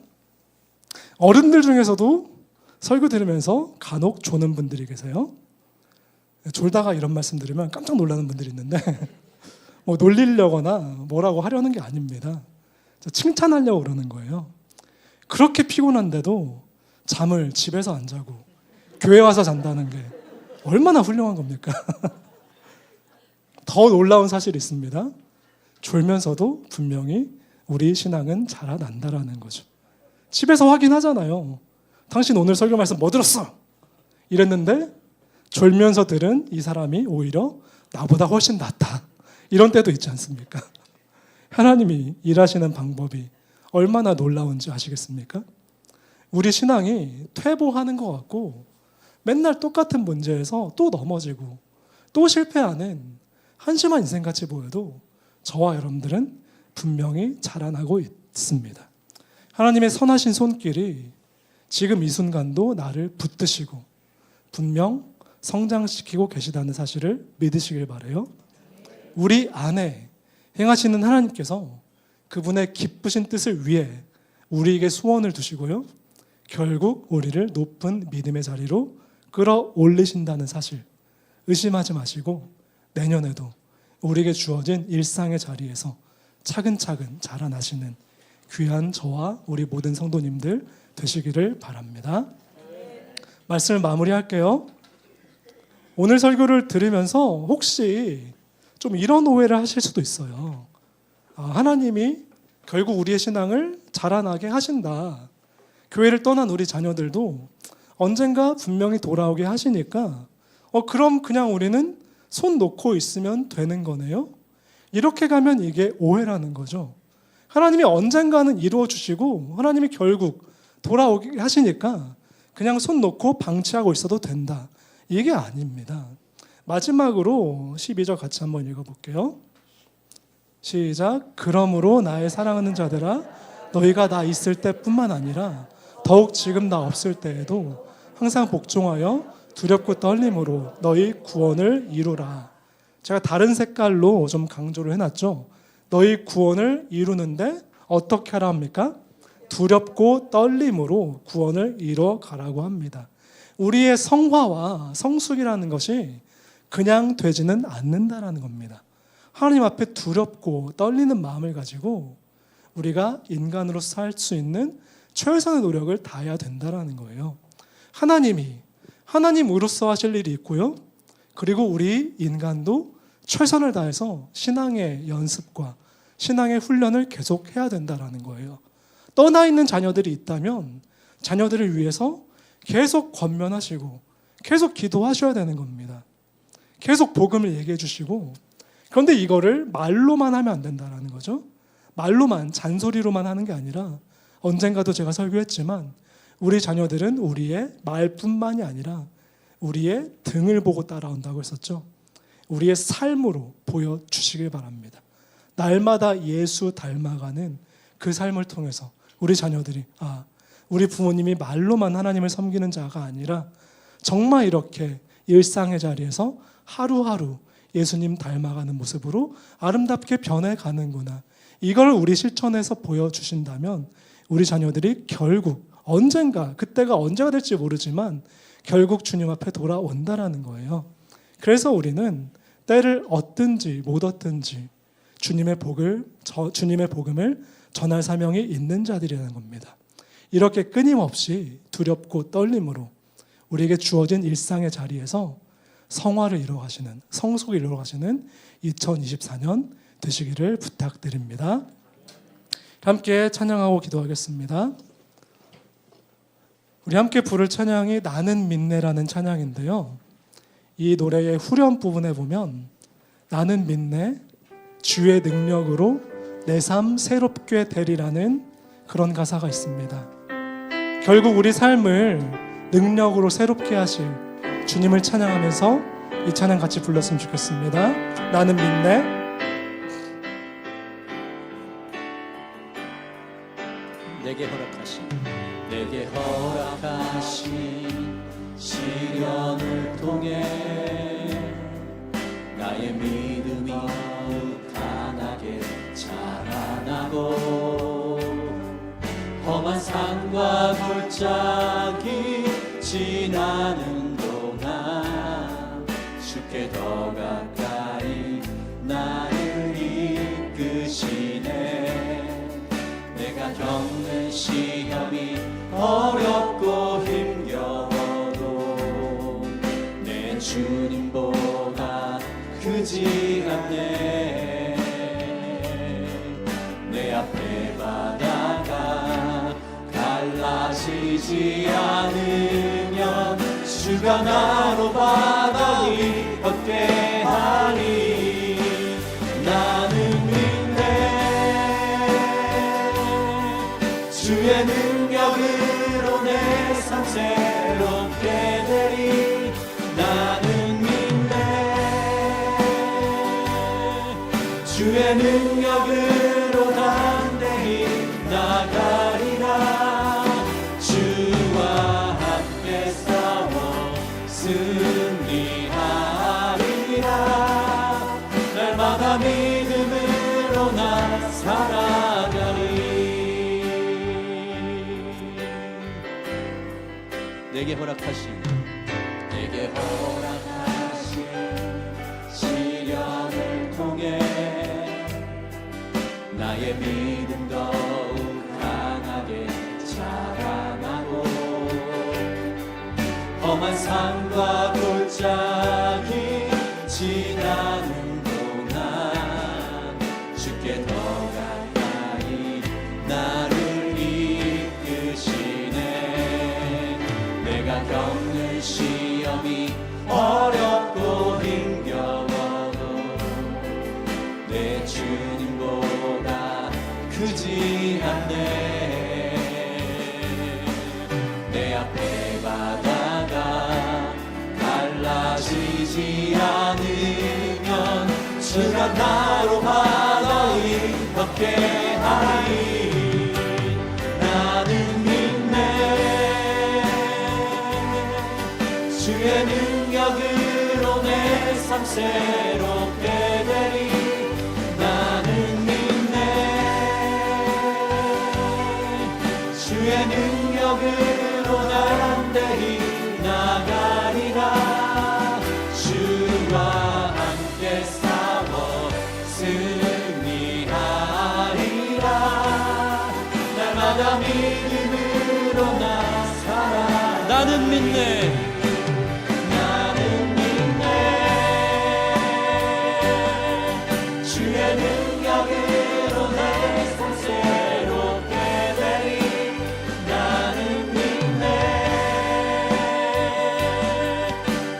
어른들 중에서도 설교 들으면서 간혹 조는 분들이 계세요. 졸다가 이런 말씀 들으면 깜짝 놀라는 분들이 있는데 뭐 놀리려거나 뭐라고 하려는 게 아닙니다. 칭찬하려고 그러는 거예요. 그렇게 피곤한데도 잠을 집에서 안 자고 교회 와서 잔다는 게 얼마나 훌륭한 겁니까? 더 놀라운 사실이 있습니다. 졸면서도 분명히 우리 신앙은 자라난다라는 거죠. 집에서 확인하잖아요. 당신 오늘 설교 말씀 뭐 들었어? 이랬는데 졸면서 들은 이 사람이 오히려 나보다 훨씬 낫다. 이런 때도 있지 않습니까? 하나님이 일하시는 방법이 얼마나 놀라운지 아시겠습니까? 우리 신앙이 퇴보하는 것 같고 맨날 똑같은 문제에서 또 넘어지고 또 실패하는 한심한 인생같이 보여도 저와 여러분들은 분명히 자라나고 있습니다. 하나님의 선하신 손길이 지금 이 순간도 나를 붙드시고 분명 성장시키고 계시다는 사실을 믿으시길 바라요. 우리 안에 행하시는 하나님께서 그분의 기쁘신 뜻을 위해 우리에게 소원을 두시고요. 결국 우리를 높은 믿음의 자리로 끌어올리신다는 사실 의심하지 마시고 내년에도 우리에게 주어진 일상의 자리에서 차근차근 자라나시는 귀한 저와 우리 모든 성도님들 되시기를 바랍니다. 말씀을 마무리할게요. 오늘 설교를 들으면서 혹시 좀 이런 오해를 하실 수도 있어요. 하나님이 결국 우리의 신앙을 자라나게 하신다. 교회를 떠난 우리 자녀들도 언젠가 분명히 돌아오게 하시니까 그럼 그냥 우리는 손 놓고 있으면 되는 거네요. 이렇게 가면 이게 오해라는 거죠. 하나님이 언젠가는 이루어 주시고 하나님이 결국 돌아오게 하시니까 그냥 손 놓고 방치하고 있어도 된다. 이게 아닙니다. 마지막으로 12절 같이 한번 읽어볼게요. 시작. 그러므로 나의 사랑하는 자들아 너희가 나 있을 때뿐만 아니라 더욱 지금 나 없을 때에도 항상 복종하여 두렵고 떨림으로 너희 구원을 이루라. 제가 다른 색깔로 좀 강조를 해놨죠. 너희 구원을 이루는데 어떻게 하라 합니까? 두렵고 떨림으로 구원을 이루어 가라고 합니다. 우리의 성화와 성숙이라는 것이 그냥 되지는 않는다라는 겁니다. 하나님 앞에 두렵고 떨리는 마음을 가지고 우리가 인간으로서 살 수 있는 최선의 노력을 다해야 된다라는 거예요. 하나님으로서 하실 일이 있고요. 그리고 우리 인간도 최선을 다해서 신앙의 연습과 신앙의 훈련을 계속 해야 된다라는 거예요. 떠나 있는 자녀들이 있다면 자녀들을 위해서 계속 권면하시고 계속 기도하셔야 되는 겁니다. 계속 복음을 얘기해 주시고, 그런데 이거를 말로만 하면 안 된다라는 거죠. 말로만, 잔소리로만 하는 게 아니라, 언젠가도 제가 설교했지만 우리 자녀들은 우리의 말뿐만이 아니라 우리의 등을 보고 따라온다고 했었죠. 우리의 삶으로 보여주시길 바랍니다. 날마다 예수 닮아가는 그 삶을 통해서 우리 자녀들이 우리 부모님이 말로만 하나님을 섬기는 자가 아니라 정말 이렇게 일상의 자리에서 하루하루 예수님 닮아가는 모습으로 아름답게 변해가는구나. 이걸 우리 실천해서 보여주신다면 우리 자녀들이 결국 언젠가, 그때가 언제가 될지 모르지만 결국 주님 앞에 돌아온다라는 거예요. 그래서 우리는 때를 얻든지 못 얻든지 주님의 복음을 전할 사명이 있는 자들이라는 겁니다. 이렇게 끊임없이 두렵고 떨림으로 우리에게 주어진 일상의 자리에서 성화를 이루어가시는, 성속을 이루어가시는 2024년 되시기를 부탁드립니다. 함께 찬양하고 기도하겠습니다. 우리 함께 부를 찬양이 나는 믿네라는 찬양인데요. 이 노래의 후렴 부분에 보면 나는 믿네 주의 능력으로 내 삶 새롭게 되리라는 그런 가사가 있습니다. 결국 우리 삶을 능력으로 새롭게 하실 주님을 찬양하면서 이 찬양 같이 불렀으면 좋겠습니다. 나는 믿네. 내게 허락하신 시련을 통해 나의 믿음이 강하게 자라나고 험한 산과 골짜기 지나는 동안 주께 더 가까이 나를 이끄시네. 내가 겪는 시험이 어렵고 힘겨워도 내 주님보다 크지 않네. 내 앞에 바다가 갈라지지 않으면 주가 나로 바다를 걷게 하리. 나는 믿네 주의 능력으로 내 삶 새롭게 되리. 나는 믿네 주의 능력으로 담대히 나가리라. 주와 함께 싸워 승리하리라. 날마다 믿음으로 나 살아가리. 내게 허락하신 시련을 통해 나의 믿음 더욱 강하게 자라나고 험한 산과 골짜기 지나는 동안 주께 더 가까이 나를 이끄시네. 내가 겪는 시험이 어렵고 힘겨워도 내 주님보다 크지 않네. 내 앞에 바다가 갈라지지 않으면 주가 나로 바다를 걷게 하리. 나는 믿네 주의 능력으로 내 삶 새롭게 되리. 나는 믿네 주의 능력으로 담대히 나가리라. 주와 날마다 믿음으로 나 살아. 나는 믿네. 나는 믿네. 주의 능력으로 내 삶 새롭게 되리. 나는 믿네.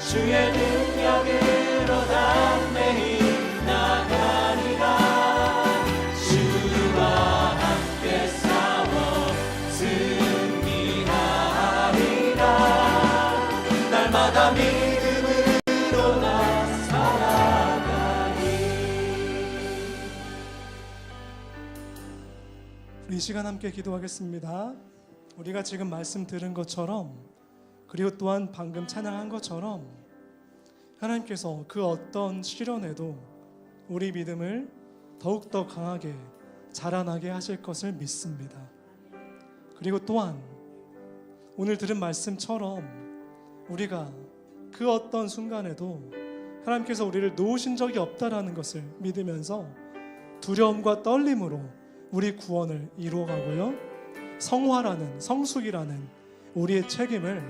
주의 능력으로 담대히 나가리라. 주와 함께 싸워 승리하리라. 날마다 믿음으로 나 살아가리. 우리 이 시간 함께 기도하겠습니다. 우리가 지금 말씀 들은 것처럼, 그리고 또한 방금 찬양한 것처럼 하나님께서 그 어떤 시련에도 우리 믿음을 더욱더 강하게 자라나게 하실 것을 믿습니다. 그리고 또한 오늘 들은 말씀처럼 우리가 그 어떤 순간에도 하나님께서 우리를 놓으신 적이 없다라는 것을 믿으면서 두려움과 떨림으로 우리 구원을 이루어가고요, 성화라는, 성숙이라는 우리의 책임을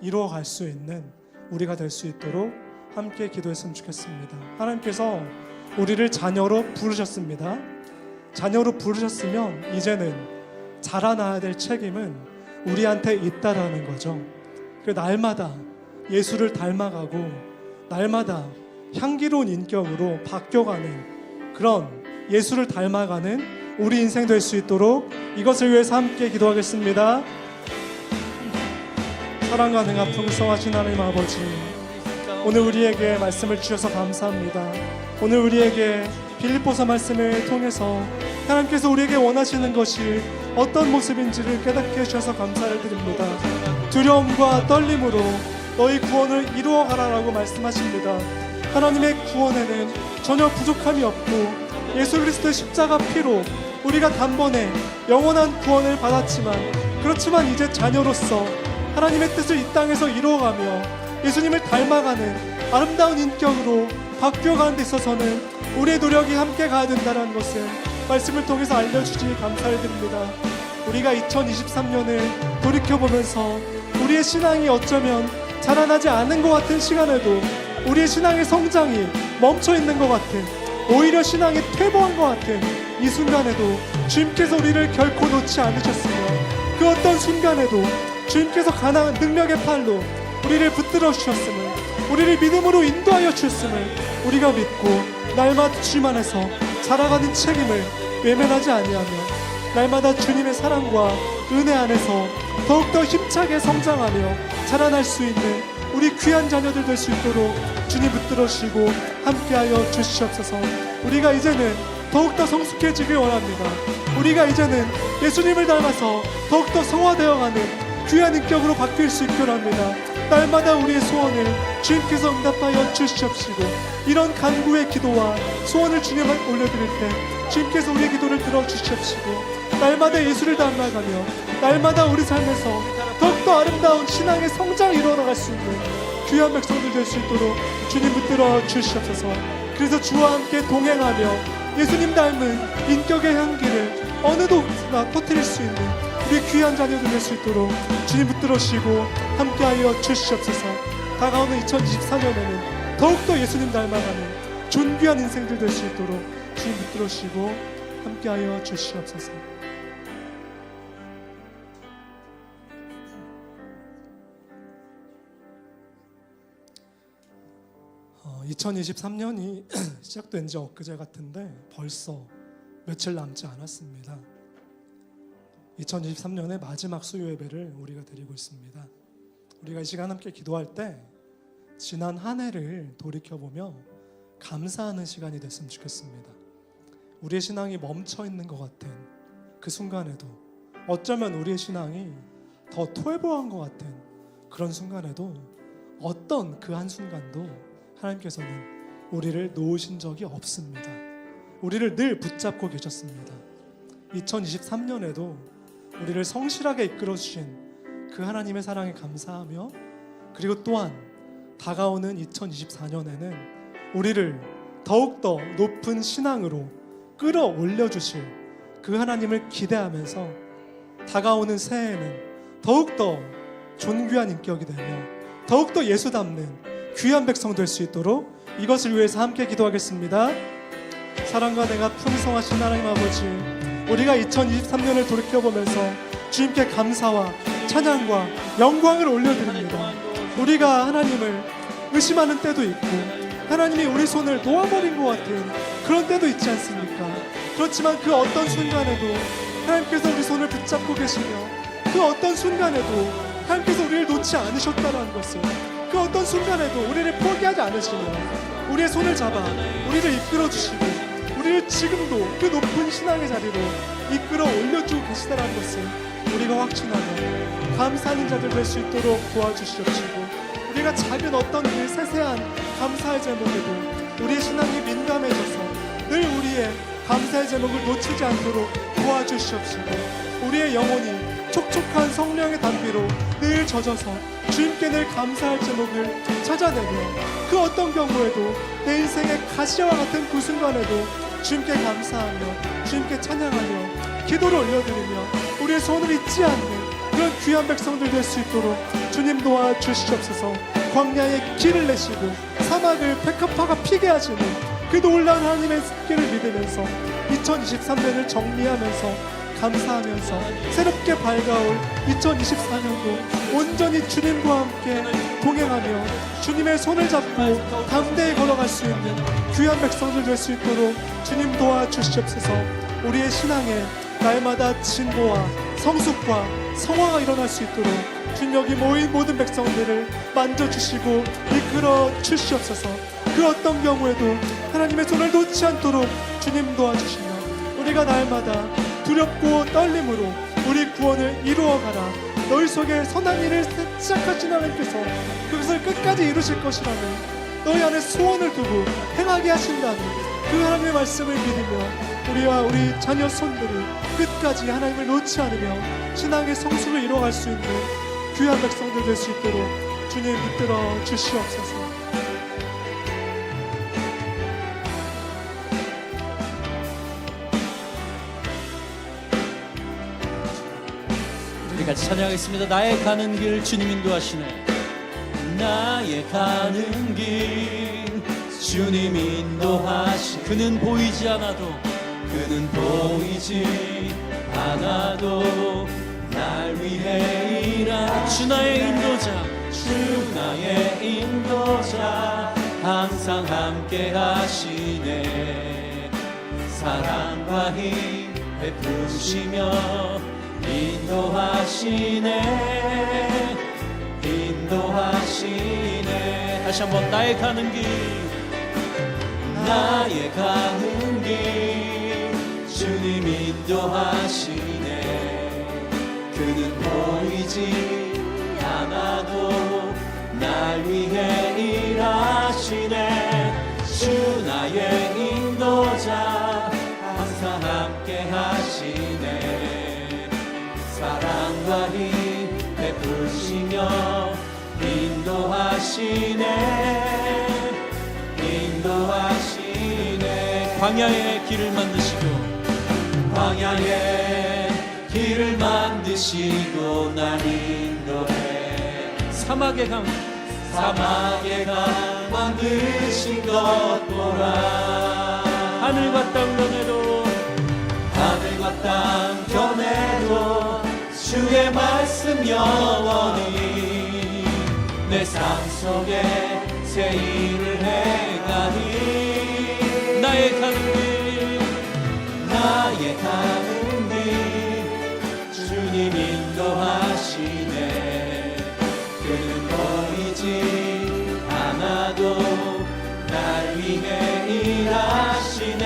이루어갈 수 있는 우리가 될 수 있도록 함께 기도했으면 좋겠습니다. 하나님께서 우리를 자녀로 부르셨습니다. 자녀로 부르셨으면 이제는 자라나야 될 책임은 우리한테 있다라는 거죠. 날마다 예수를 닮아가고 날마다 향기로운 인격으로 바뀌어가는, 그런 예수를 닮아가는 우리 인생 될 수 있도록 이것을 위해서 함께 기도하겠습니다. 사랑과 능한 풍성하신 하나님 아버지, 오늘 우리에게 말씀을 주셔서 감사합니다. 오늘 우리에게 빌립보서 말씀을 통해서 하나님께서 우리에게 원하시는 것이 어떤 모습인지를 깨닫게 해주셔서 감사를 드립니다. 두려움과 떨림으로 너희 구원을 이루어가라라고 말씀하십니다. 하나님의 구원에는 전혀 부족함이 없고 예수 그리스도의 십자가 피로 우리가 단번에 영원한 구원을 받았지만, 그렇지만 이제 자녀로서 하나님의 뜻을 이 땅에서 이루어가며 예수님을 닮아가는 아름다운 인격으로 바뀌어가는 데 있어서는 우리의 노력이 함께 가야 된다는 것을 말씀을 통해서 알려주시니 감사를 드립니다. 우리가 2023년을 돌이켜보면서 우리의 신앙이 어쩌면 자라나지 않은 것 같은 시간에도 우리의 신앙의 성장이 멈춰있는 것 같은, 오히려 신앙이 퇴보한 것 같은 이 순간에도 주님께서 우리를 결코 놓지 않으셨으며, 그 어떤 순간에도 주님께서 가나안 능력의 팔로 우리를 붙들어 주셨음을, 우리를 믿음으로 인도하여 주셨음을 우리가 믿고 날마다 주님 안에서 자라가는 책임을 외면하지 아니하며 날마다 주님의 사랑과 은혜 안에서 더욱더 힘차게 성장하며 자라날 수 있는 우리 귀한 자녀들 될 수 있도록 주님 붙들어 주시고 함께하여 주시옵소서. 우리가 이제는 더욱더 성숙해지길 원합니다. 우리가 이제는 예수님을 닮아서 더욱더 성화되어가는 귀한 인격으로 바뀔 수 있길 합니다. 날마다 우리의 소원을 주님께서 응답하여 주시옵시고, 이런 간구의 기도와 소원을 주님 앞에 올려드릴 때 주님께서 우리의 기도를 들어주시옵시고, 날마다 예수를 닮아가며 날마다 우리 삶에서 더욱더 아름다운 신앙의 성장을 이루어나갈 수 있는 귀한 백성들 될 수 있도록 주님 붙들어 주시옵소서. 그래서 주와 함께 동행하며 예수님 닮은 인격의 향기를 어느 곳나 터뜨릴 수 있는 우리 귀한 자녀들 될 수 있도록 주님 붙들어 주시고 함께하여 주시옵소서. 다가오는 2024년에는 더욱더 예수님 닮아가는 존귀한 인생들 될 수 있도록 주님 붙들어 주시고 함께하여 주시옵소서. 2023년이 시작된 지 엊그제 같은데 벌써 며칠 남지 않았습니다. 2023년의 마지막 수요 예배를 우리가 드리고 있습니다. 우리가 이 시간 함께 기도할 때 지난 한 해를 돌이켜보며 감사하는 시간이 됐으면 좋겠습니다. 우리의 신앙이 멈춰 있는 것 같은 그 순간에도, 어쩌면 우리의 신앙이 더 퇴보한 것 같은 그런 순간에도, 어떤 그 한순간도 하나님께서는 우리를 놓으신 적이 없습니다. 우리를 늘 붙잡고 계셨습니다. 2023년에도 우리를 성실하게 이끌어 주신 그 하나님의 사랑에 감사하며, 그리고 또한 다가오는 2024년에는 우리를 더욱더 높은 신앙으로 끌어올려 주실 그 하나님을 기대하면서 다가오는 새해에는 더욱더 존귀한 인격이 되며 더욱더 예수 닮는 귀한 백성 될 수 있도록 이것을 위해서 함께 기도하겠습니다. 사랑과 내가 풍성하신 하나님 아버지, 우리가 2023년을 돌이켜보면서 주님께 감사와 찬양과 영광을 올려드립니다. 우리가 하나님을 의심하는 때도 있고 하나님이 우리 손을 놓아버린 것 같은 그런 때도 있지 않습니까? 그렇지만 그 어떤 순간에도 하나님께서 우리 손을 붙잡고 계시며 그 어떤 순간에도 하나님께서 우리를 놓지 않으셨다는 것을, 그 어떤 순간에도 우리를 포기하지 않으시며 우리의 손을 잡아 우리를 이끌어 주시고 우리를 지금도 그 높은 신앙의 자리로 이끌어 올려주고 계시다는 것을 우리가 확신하며 감사하는 자들 될 수 있도록 도와주시옵시고, 우리가 작은 어떤 그 세세한 감사의 제목에도 우리의 신앙이 민감해져서 늘 우리의 감사의 제목을 놓치지 않도록 도와주시옵시고, 우리의 영혼이 촉촉한 성령의 담비로 늘 젖어서 주님께 늘 감사할 제목을 찾아내며 그 어떤 경우에도 내 인생의 가시와 같은 그 순간에도 주님께 감사하며 주님께 찬양하며 기도를 올려드리며 우리의 손을 잊지 않는 그런 귀한 백성들 될 수 있도록 주님 도와주시옵소서. 광야에 길을 내시고 사막을 백합화가 피게 하시는 그 놀라운 하나님의 길을 믿으면서 2023년을 정리하면서 감사하면서 새롭게 밝아올 2024년도 온전히 주님과 함께 동행하며 주님의 손을 잡고 담대히 걸어갈 수 있는 귀한 백성들 될 수 있도록 주님 도와주시옵소서. 우리의 신앙에 날마다 진보와 성숙과 성화가 일어날 수 있도록 주님 여기 모인 모든 백성들을 만져주시고 이끌어 주시옵소서. 그 어떤 경우에도 하나님의 손을 놓지 않도록 주님 도와주시며 우리가 날마다 두렵고 떨림으로 우리 구원을 이루어가라, 너희 속에 선한 일을 시작하신 하나님께서 그것을 끝까지 이루실 것이라는 너희 안에 소원을 두고 행하게 하신다는 그 하나님의 말씀을 믿으며 우리와 우리 자녀 손들이 끝까지 하나님을 놓지 않으며 신앙의 성숙을 이루어갈 수 있는 귀한 백성들 될 수 있도록 주님 붙들어 주시옵소서. 우리 같이 찬양하겠습니다. 나의 가는 길 주님 인도하시네. 나의 가는 길 주님 인도하시네. 그는 보이지 않아도 날 위해 일하 주 나의 인도자 항상 함께 하시네. 사랑과 힘 베푸시며 인도하시네. 다시 한번 나의 가는 길 주님 인도하시네. 그는 보이지 않아도 날 위해 일하시네. 주 나의 인도자 항상 함께 하시네. 사랑과 힘 베푸시며 인도하시네. 광야의 길을 만드시고 날 인도해. 사막의 강 만드신 것 보라. 하늘과 땅 견해도 주의 말씀 영원히 내 삶 속에 새 일을 행하니. 나의 가는 길 주님 인도하시네. 그는 보이지 않아도 날 위해 일하시네.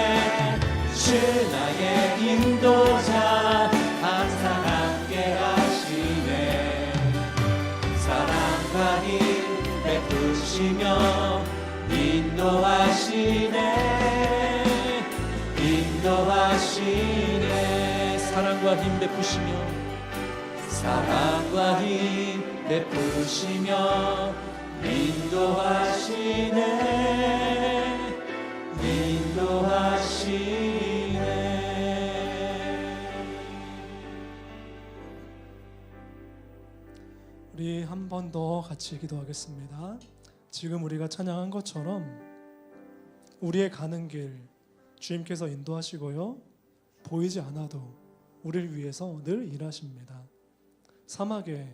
주 나의 인도자 항상 함께 하시네. 사랑과 힘 베푸시며 인도하시네. 사랑과 힘 베푸시며 인도하시네. 우리 한 번 더 같이 기도하겠습니다. 지금 우리가 찬양한 것처럼 우리의 가는 길 주님께서 인도하시고요, 보이지 않아도 우리를 위해서 늘 일하십니다. 사막에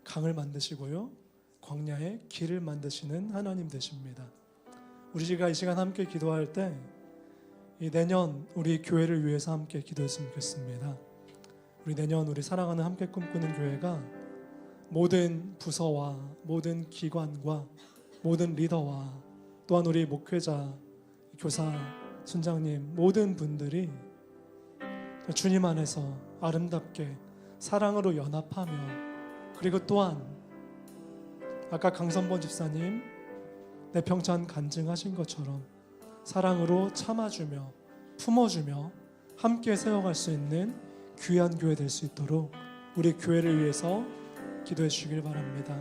강을 만드시고요, 광야에 길을 만드시는 하나님 되십니다. 우리가 이 시간 함께 기도할 때 이 내년 우리 교회를 위해서 함께 기도했으면 좋겠습니다. 우리 내년 우리 사랑하는 함께 꿈꾸는 교회가 모든 부서와 모든 기관과 모든 리더와 또한 우리 목회자, 교사, 순장님 모든 분들이 주님 안에서 아름답게 사랑으로 연합하며, 그리고 또한 아까 강선본 집사님 내평찬 간증하신 것처럼 사랑으로 참아주며 품어주며 함께 세워갈 수 있는 귀한 교회 될 수 있도록 우리 교회를 위해서 기도해 주시길 바랍니다.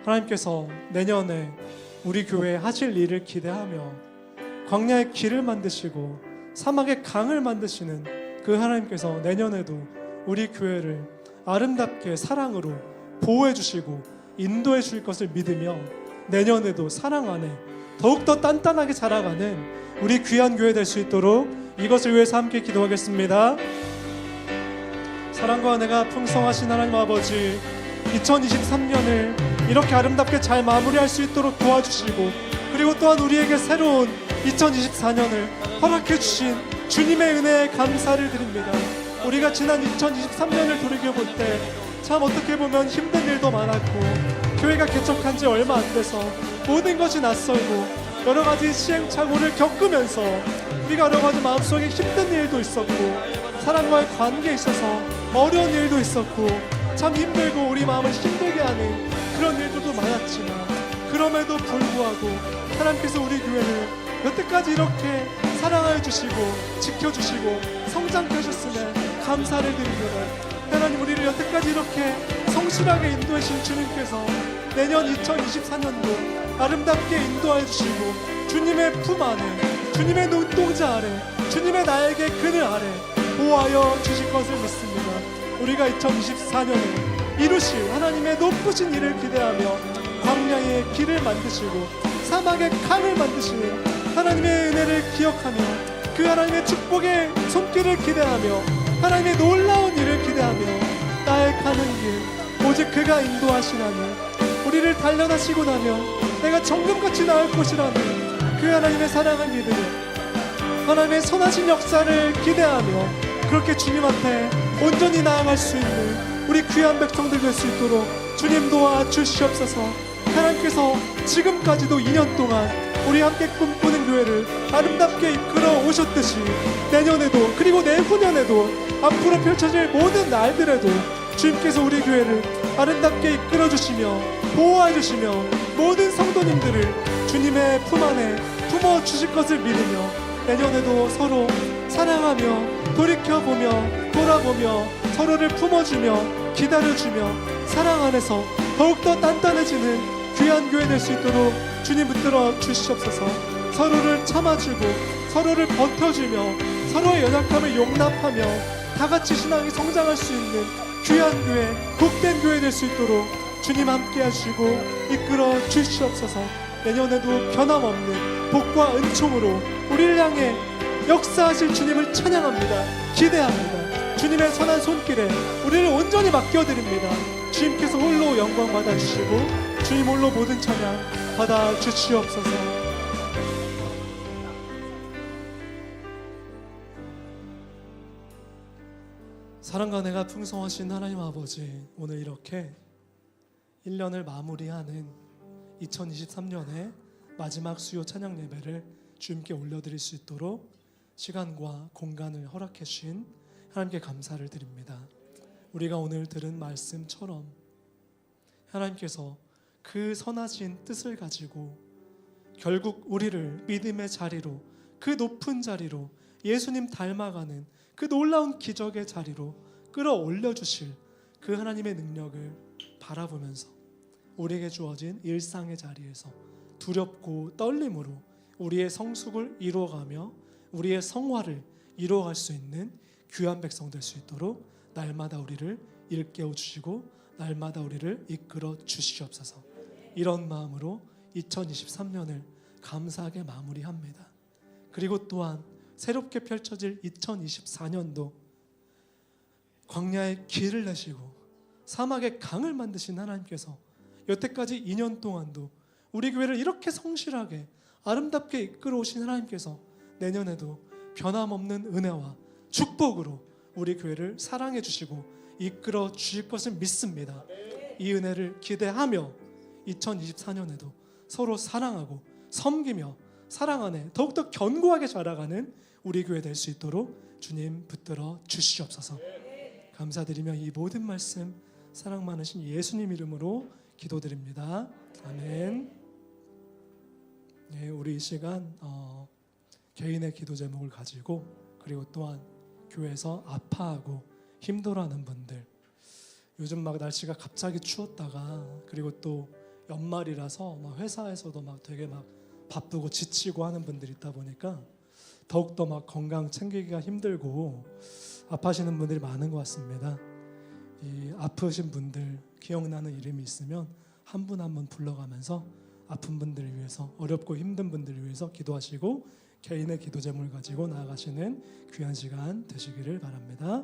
하나님께서 내년에 우리 교회에 하실 일을 기대하며 광야의 길을 만드시고 사막의 강을 만드시는 그 하나님께서 내년에도 우리 교회를 아름답게 사랑으로 보호해 주시고 인도해 주실 것을 믿으며 내년에도 사랑 안에 더욱더 단단하게 자라가는 우리 귀한 교회 될 수 있도록 이것을 위해서 함께 기도하겠습니다. 사랑과 은혜가 풍성하신 하나님 아버지, 2023년을 이렇게 아름답게 잘 마무리할 수 있도록 도와주시고, 그리고 또한 우리에게 새로운 2024년을 허락해 주신 주님의 은혜에 감사를 드립니다. 우리가 지난 2023년을 돌이켜볼 때 참 어떻게 보면 힘든 일도 많았고, 교회가 개척한 지 얼마 안 돼서 모든 것이 낯설고 여러 가지 시행착오를 겪으면서 우리가 여러 가지 마음속에 힘든 일도 있었고, 사람과의 관계에 있어서 어려운 일도 있었고, 참 힘들고 우리 마음을 힘들게 하는 그런 일들도 많았지만, 그럼에도 불구하고 하나님께서 우리 교회를 여태까지 이렇게 사랑하여 주시고 지켜주시고 성장케 하셨음에 감사를 드립니다. 하나님, 우리를 여태까지 이렇게 성실하게 인도해 주신 주님께서 내년 2024년도 아름답게 인도하여 주시고 주님의 품 안에, 주님의 눈동자 아래, 주님의 나에게 그늘 아래 보호하여 주실 것을 믿습니다. 우리가 2024년에 이루실 하나님의 높으신 일을 기대하며 광야의 길을 만드시고 사막의 강을 만드시는 하나님의 은혜를 기억하며 그 하나님의 축복의 손길을 기대하며 하나님의 놀라운 일을 기대하며 나의 가는 길 오직 그가 인도하시나니 우리를 단련하시고 나며 내가 정금같이 나을 곳이라는 그 하나님의 사랑을 믿으며 하나님의 선하신 역사를 기대하며 그렇게 주님 앞에 온전히 나아갈 수 있는 우리 귀한 백성들 될 수 있도록 주님 도와주시옵소서. 하나님께서 지금까지도 2년 동안 우리 함께 꿈꾸는 교회를 아름답게 이끌어 오셨듯이 내년에도 그리고 내후년에도 앞으로 펼쳐질 모든 날들에도 주님께서 우리 교회를 아름답게 이끌어 주시며 보호해 주시며 모든 성도님들을 주님의 품 안에 품어 주실 것을 믿으며 내년에도 서로 사랑하며 돌이켜보며 돌아보며 서로를 품어주며 기다려주며 사랑 안에서 더욱더 단단해지는 귀한 교회 될 수 있도록 주님 붙들어 주시옵소서. 서로를 참아주고 서로를 버텨주며 서로의 연약함을 용납하며 다같이 신앙이 성장할 수 있는 귀한 교회, 복된 교회 될 수 있도록 주님 함께 하시고 이끌어 주시옵소서. 내년에도 변함없는 복과 은총으로 우리를 향해 역사하실 주님을 찬양합니다. 기대합니다. 주님의 선한 손길에 우리를 온전히 맡겨드립니다. 주님께서 홀로 영광 받아주시고 주님 홀로 모든 찬양 받아주시옵소서. 사랑과 은혜가 풍성하신 하나님 아버지, 오늘 이렇게 1년을 마무리하는 2023년의 마지막 수요 찬양 예배를 주님께 올려드릴 수 있도록 시간과 공간을 허락해 주신 하나님께 감사를 드립니다. 우리가 오늘 들은 말씀처럼 하나님께서 그 선하신 뜻을 가지고 결국 우리를 믿음의 자리로, 그 높은 자리로, 예수님 닮아가는 그 놀라운 기적의 자리로 끌어올려 주실 그 하나님의 능력을 바라보면서 우리에게 주어진 일상의 자리에서 두렵고 떨림으로 우리의 성숙을 이루어가며 우리의 성화를 이루어갈 수 있는 귀한 백성 될 수 있도록 날마다 우리를 일깨워 주시고 날마다 우리를 이끌어 주시옵소서. 이런 마음으로 2023년을 감사하게 마무리합니다. 그리고 또한 새롭게 펼쳐질 2024년도 광야의 길을 내시고 사막의 강을 만드신 하나님께서 여태까지 2년 동안도 우리 교회를 이렇게 성실하게 아름답게 이끌어 오신 하나님께서 내년에도 변함없는 은혜와 축복으로 우리 교회를 사랑해 주시고 이끌어 주실 것을 믿습니다. 이 은혜를 기대하며 2024년에도 서로 사랑하고 섬기며 사랑 안에 더욱더 견고하게 자라가는 우리 교회 될 수 있도록 주님 붙들어 주시옵소서. 감사드리며 이 모든 말씀 사랑 많으신 예수님 이름으로 기도드립니다. 아멘. 네, 우리 이 시간 개인의 기도 제목을 가지고 그리고 또한 교회에서 아파하고 힘들어하는 분들, 요즘 막 날씨가 갑자기 추웠다가 그리고 또 연말이라서 막 회사에서도 막 되게 막 바쁘고 지치고 하는 분들이 있다 보니까 더욱더 막 건강 챙기기가 힘들고 아파하시는 분들이 많은 것 같습니다. 이 아프신 분들 기억나는 이름이 있으면 한 분 한 분 불러가면서 아픈 분들을 위해서 어렵고 힘든 분들을 위해서 기도하시고 개인의 기도 제목을 가지고 나아가시는 귀한 시간 되시기를 바랍니다.